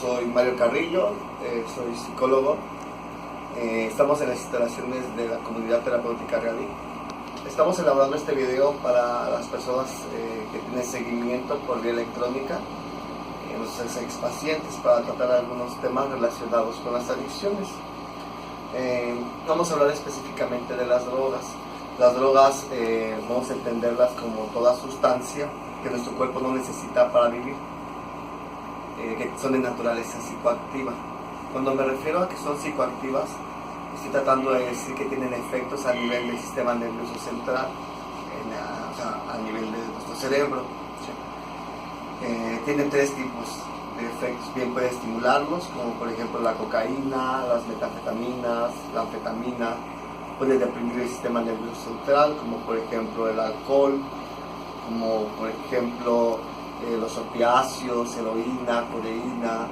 soy Mario Carrillo, soy psicólogo. Estamos en las instalaciones de la Comunidad Terapéutica Reali. Estamos elaborando este video para las personas que tienen seguimiento por vía electrónica, los expacientes, para tratar algunos temas relacionados con las adicciones. Vamos a hablar específicamente de las drogas. Las drogas vamos a entenderlas como toda sustancia que nuestro cuerpo no necesita para vivir, que son de naturaleza psicoactiva. Cuando me refiero a que son psicoactivas, estoy tratando de decir que tienen efectos a nivel del sistema nervioso central, a nivel de nuestro cerebro. Tienen tres tipos de efectos. Bien, puede estimularlos, como por ejemplo la cocaína, las metanfetaminas, la anfetamina. Puede deprimir el sistema nervioso central, como por ejemplo el alcohol, como por ejemplo los opiáceos, heroína, codeína,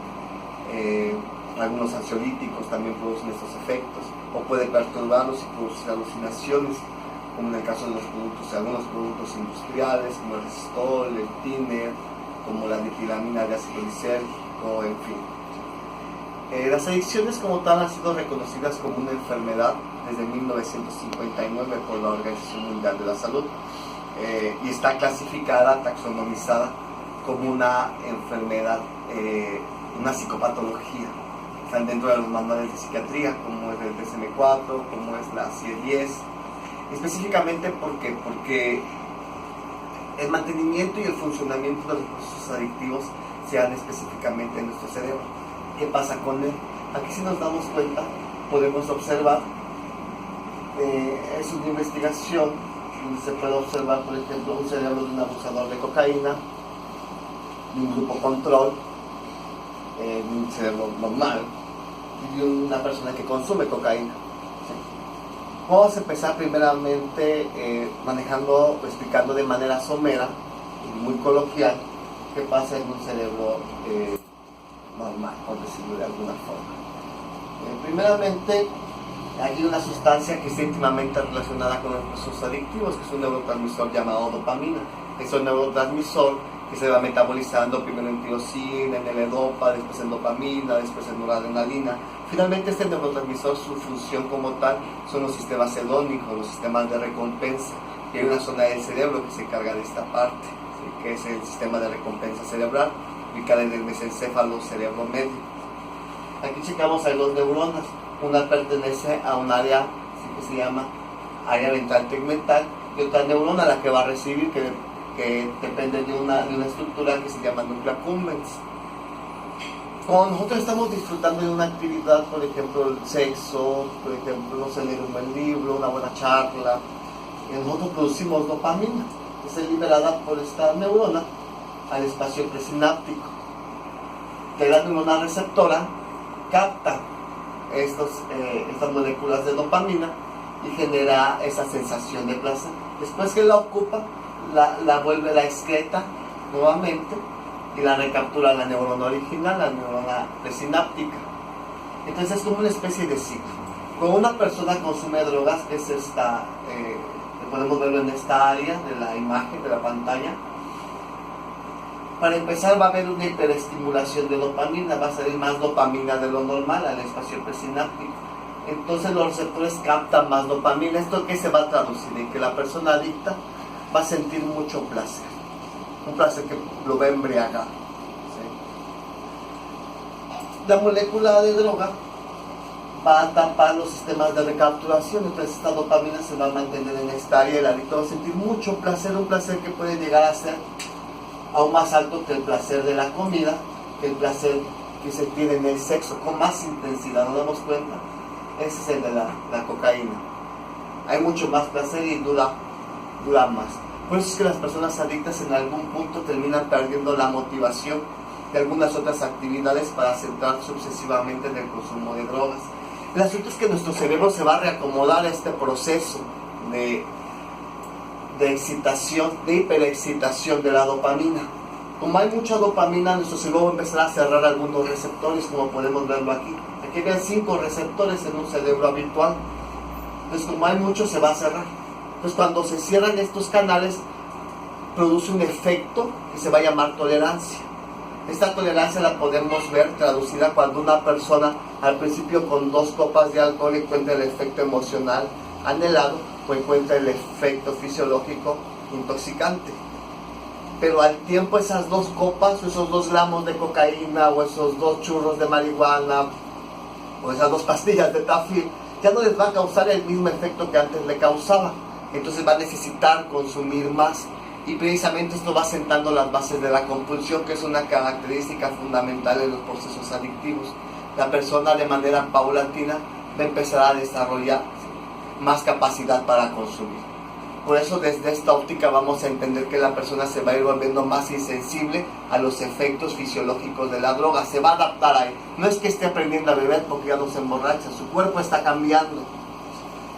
algunos ansiolíticos también producen estos efectos, o puede perturbarlos y producir alucinaciones, como en el caso de algunos productos industriales, como el resistol, el tiner, como la ditilamina de ácido lisérgico, en fin. Las adicciones como tal han sido reconocidas como una enfermedad desde 1959 por la Organización Mundial de la Salud, y está clasificada, taxonomizada como una enfermedad, una psicopatología. Están dentro de los manuales de psiquiatría, como es el DSM-4, como es la CIE-10, específicamente porque el mantenimiento y el funcionamiento de los procesos adictivos se dan específicamente en nuestro cerebro. ¿Qué pasa con él? Aquí, si nos damos cuenta, podemos observar, es una investigación donde se puede observar, por ejemplo, un cerebro de un abusador de cocaína, de un grupo control, de un cerebro normal, y de una persona que consume cocaína. Vamos a empezar primeramente manejando, explicando de manera somera y muy coloquial qué pasa en un cerebro normal, por decirlo de alguna forma. Primeramente, hay una sustancia que está íntimamente relacionada con los procesos adictivos, que es un neurotransmisor llamado dopamina. Es un neurotransmisor que se va metabolizando primero en tirosina, en L-dopa, después en dopamina, después en noradrenalina. Finalmente, este neurotransmisor, su función como tal, son los sistemas hedónicos, los sistemas de recompensa. Y hay una zona del cerebro que se encarga de esta parte, ¿sí?, que es el sistema de recompensa cerebral, ubicada en el mesencéfalo cerebro medio. Aquí checamos, hay dos neuronas. Una pertenece a un área, ¿sí?, que se llama área ventral tegmental, y otra neurona, la que va a recibir, que depende de una estructura que se llama núcleo accumbens. Cuando nosotros estamos disfrutando de una actividad, por ejemplo el sexo, por ejemplo, no sé, leer un buen libro, una buena charla, nosotros producimos dopamina, que es liberada por esta neurona al espacio presináptico, que la neurona receptora capta estas moléculas de dopamina y genera esa sensación de placer. Después que la ocupa, la excreta nuevamente y la recaptura la neurona original, la neurona presináptica. Entonces es como una especie de ciclo. Cuando una persona consume drogas, es esta, podemos verlo en esta área de la imagen, de la pantalla. Para empezar, va a haber una hiperestimulación de dopamina, va a salir más dopamina de lo normal al espacio presináptico. Entonces los receptores captan más dopamina. ¿Esto qué se va a traducir? En que la persona adicta va a sentir mucho placer, un placer que lo va a embriagar, ¿sí? La molécula de droga va a tapar los sistemas de recapturación, entonces esta dopamina se va a mantener en esta área y el adicto va a sentir mucho placer, un placer que puede llegar a ser aún más alto que el placer de la comida, que el placer que se tiene en el sexo, con más intensidad. ¿Nos damos cuenta? Ese es el de la cocaína. Hay mucho más placer y dura más. Por eso es que las personas adictas en algún punto terminan perdiendo la motivación de algunas otras actividades para centrar sucesivamente en el consumo de drogas. El asunto es que nuestro cerebro se va a reacomodar a este proceso de excitación, de hiperexcitación de la dopamina. Como hay mucha dopamina, nuestro cerebro va a empezar a cerrar algunos receptores, como podemos verlo aquí. Aquí ven 5 receptores en un cerebro habitual. Entonces, como hay mucho, se va a cerrar. Entonces, cuando se cierran estos canales, produce un efecto que se va a llamar tolerancia. Esta tolerancia la podemos ver traducida cuando una persona al principio con 2 copas de alcohol encuentra el efecto emocional anhelado o encuentra el efecto fisiológico intoxicante. Pero al tiempo esas 2 copas, o esos 2 gramos de cocaína, o esos 2 churros de marihuana, o esas 2 pastillas de tafil, ya no les va a causar el mismo efecto que antes le causaba. Entonces va a necesitar consumir más. Y precisamente esto va sentando las bases de la compulsión, que es una característica fundamental de los procesos adictivos. La persona de manera paulatina va a empezar a desarrollar más capacidad para consumir. Por eso desde esta óptica vamos a entender que la persona se va a ir volviendo más insensible a los efectos fisiológicos de la droga, se va a adaptar a él. No es que esté aprendiendo a beber porque ya no se emborracha, su cuerpo está cambiando,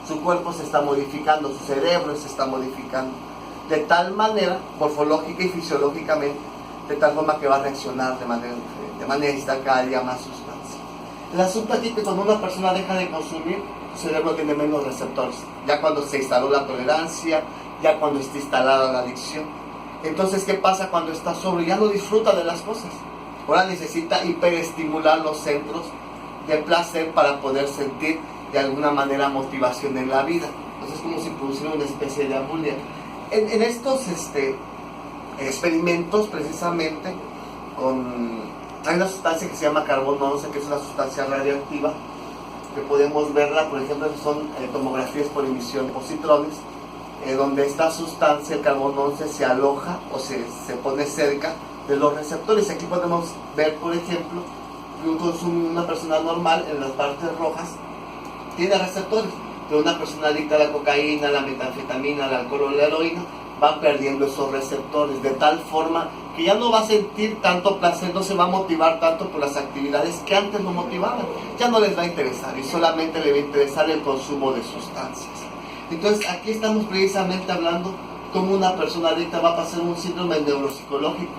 su cuerpo se está modificando, su cerebro se está modificando, de tal manera, morfológica y fisiológicamente, de tal forma que va a reaccionar de manera diferente, va a necesitar cada día más sustancia. El asunto aquí es que cuando una persona deja de consumir, su cerebro tiene menos receptores, ya cuando se instaló la tolerancia, ya cuando está instalada la adicción. Entonces, ¿qué pasa cuando está sobrio? Ya no disfruta de las cosas. Ahora necesita hiperestimular los centros de placer para poder sentir de alguna manera motivación en la vida. Entonces es como si produciera una especie de abulia. En estos experimentos, precisamente, hay una sustancia que se llama carbono 11, que es una sustancia radioactiva, que podemos verla, por ejemplo, son tomografías por emisión de positrones, donde esta sustancia, el carbono 11, se aloja o se pone cerca de los receptores. Aquí podemos ver, por ejemplo, que una persona normal en las partes rojas tiene receptores, pero una persona adicta a la cocaína, la metanfetamina, al alcohol o la heroína va perdiendo esos receptores, de tal forma que ya no va a sentir tanto placer, no se va a motivar tanto por las actividades que antes lo motivaban, ya no les va a interesar y solamente le va a interesar el consumo de sustancias. Entonces aquí estamos precisamente hablando cómo una persona adicta va a pasar un síndrome neuropsicológico,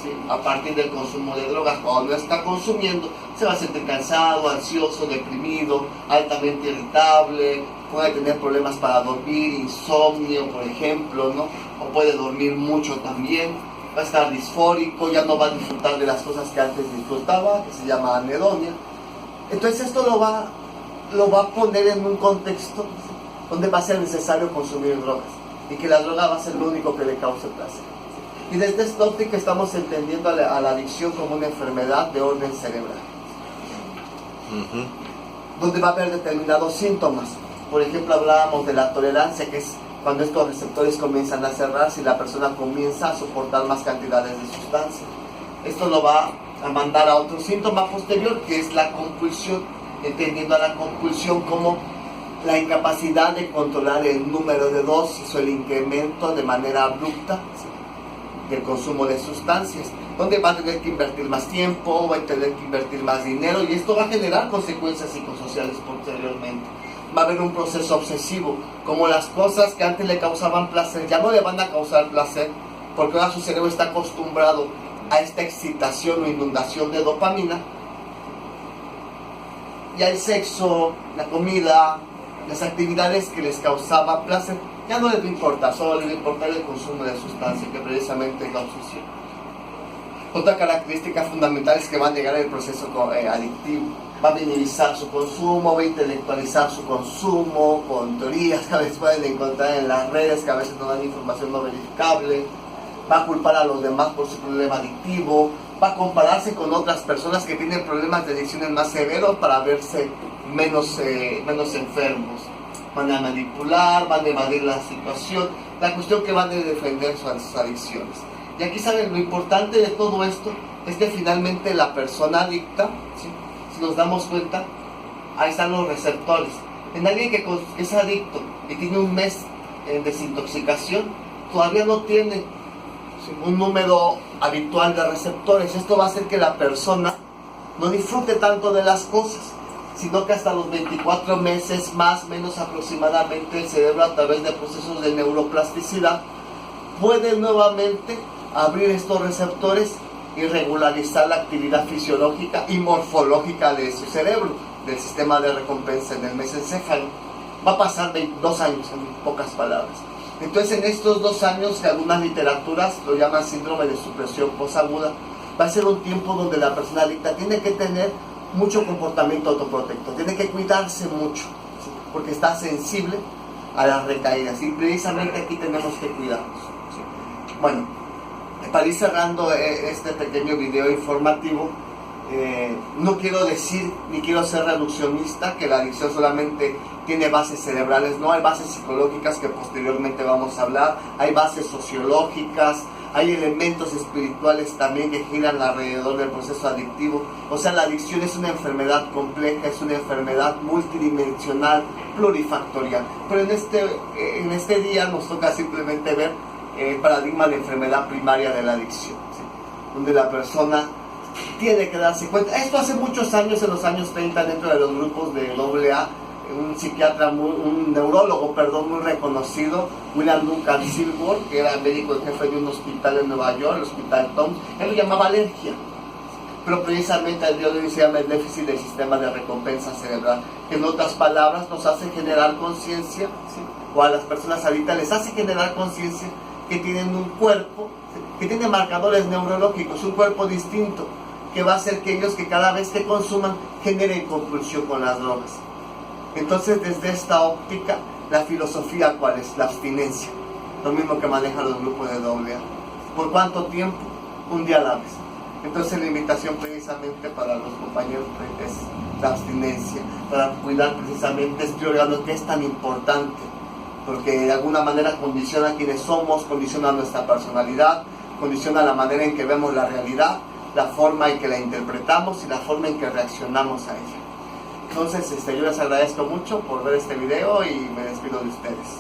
¿sí? A partir del consumo de drogas. Cuando no está consumiendo se va a sentir cansado, ansioso, deprimido, altamente irritable, puede tener problemas para dormir, insomnio, por ejemplo, ¿no? O puede dormir mucho también, va a estar disfórico, ya no va a disfrutar de las cosas que antes disfrutaba, que se llama anedonia. Entonces esto lo va a poner en un contexto donde va a ser necesario consumir drogas y que la droga va a ser lo único que le cause placer. Y desde esta óptica estamos entendiendo a la adicción como una enfermedad de orden cerebral, donde va a haber determinados síntomas. Por ejemplo, hablábamos de la tolerancia, que es cuando estos receptores comienzan a cerrarse y la persona comienza a soportar más cantidades de sustancia. Esto lo va a mandar a otro síntoma posterior, que es la compulsión, entendiendo a la compulsión como la incapacidad de controlar el número de dosis o el incremento de manera abrupta del consumo de sustancias, donde va a tener que invertir más tiempo, va a tener que invertir más dinero, y esto va a generar consecuencias psicosociales posteriormente. Va a haber un proceso obsesivo, como las cosas que antes le causaban placer ya no le van a causar placer, porque ahora su cerebro está acostumbrado a esta excitación o inundación de dopamina, y el sexo, la comida, las actividades que les causaba placer ya no les va a importar, solo les va a importar el consumo de sustancia, que precisamente es la obsesión. Otra característica fundamental es que va a negar el proceso adictivo, va a minimizar su consumo, va a intelectualizar su consumo con teorías que a veces pueden encontrar en las redes, que a veces no dan información no verificable, va a culpar a los demás por su problema adictivo, va a compararse con otras personas que tienen problemas de adicciones más severos para verse menos enfermos. Van a manipular, van a evadir la situación, la cuestión que van a defender sus adicciones. Y aquí saben, lo importante de todo esto es que finalmente la persona adicta, ¿sí? Si nos damos cuenta, ahí están los receptores. En alguien que es adicto y tiene un mes en desintoxicación, todavía no tiene un número habitual de receptores. Esto va a hacer que la persona no disfrute tanto de las cosas, sino que hasta los 24 meses, más o menos aproximadamente, el cerebro, a través de procesos de neuroplasticidad, puede nuevamente abrir estos receptores y regularizar la actividad fisiológica y morfológica de su cerebro, del sistema de recompensa en el mesencéfalo. Va a pasar 2 años, en pocas palabras. Entonces, en estos 2 años, que algunas literaturas lo llaman síndrome de supresión posaguda, va a ser un tiempo donde la persona adicta tiene que tener mucho comportamiento autoprotector, tiene que cuidarse mucho, ¿sí? Porque está sensible a las recaídas y precisamente aquí tenemos que cuidarnos, ¿sí? Bueno, para ir cerrando este pequeño video informativo, no quiero decir ni quiero ser reduccionista que la adicción solamente tiene bases cerebrales. No, hay bases psicológicas que posteriormente vamos a hablar, hay bases sociológicas, hay elementos espirituales también que giran alrededor del proceso adictivo. O sea, la adicción es una enfermedad compleja, es una enfermedad multidimensional, plurifactorial. Pero en este día nos toca simplemente ver el paradigma de enfermedad primaria de la adicción, ¿sí? Donde la persona tiene que darse cuenta. Esto hace muchos años, en los años 30, dentro de los grupos de AA, un psiquiatra, un neurólogo, muy reconocido, William Duncan Silver, que era médico en jefe de un hospital en Nueva York, el Hospital Tom, él lo llamaba alergia. Pero precisamente el día de hoy se llama el déficit del sistema de recompensa cerebral, que en otras palabras nos hace generar conciencia, ¿sí? O a las personas adictas les hace generar conciencia que tienen un cuerpo, ¿sí? Que tiene marcadores neurológicos, un cuerpo distinto, que va a hacer que ellos, que cada vez que consuman, generen compulsión con las drogas. Entonces, desde esta óptica, la filosofía, ¿cuál es? La abstinencia. Lo mismo que manejan los grupos de AA. ¿Por cuánto tiempo? Un día a la vez. Entonces, la invitación precisamente para los compañeros es la abstinencia, para cuidar precisamente este órgano que es tan importante, porque de alguna manera condiciona quiénes somos, condiciona nuestra personalidad, condiciona la manera en que vemos la realidad, la forma en que la interpretamos y la forma en que reaccionamos a ella. Entonces, yo les agradezco mucho por ver este video y me despido de ustedes.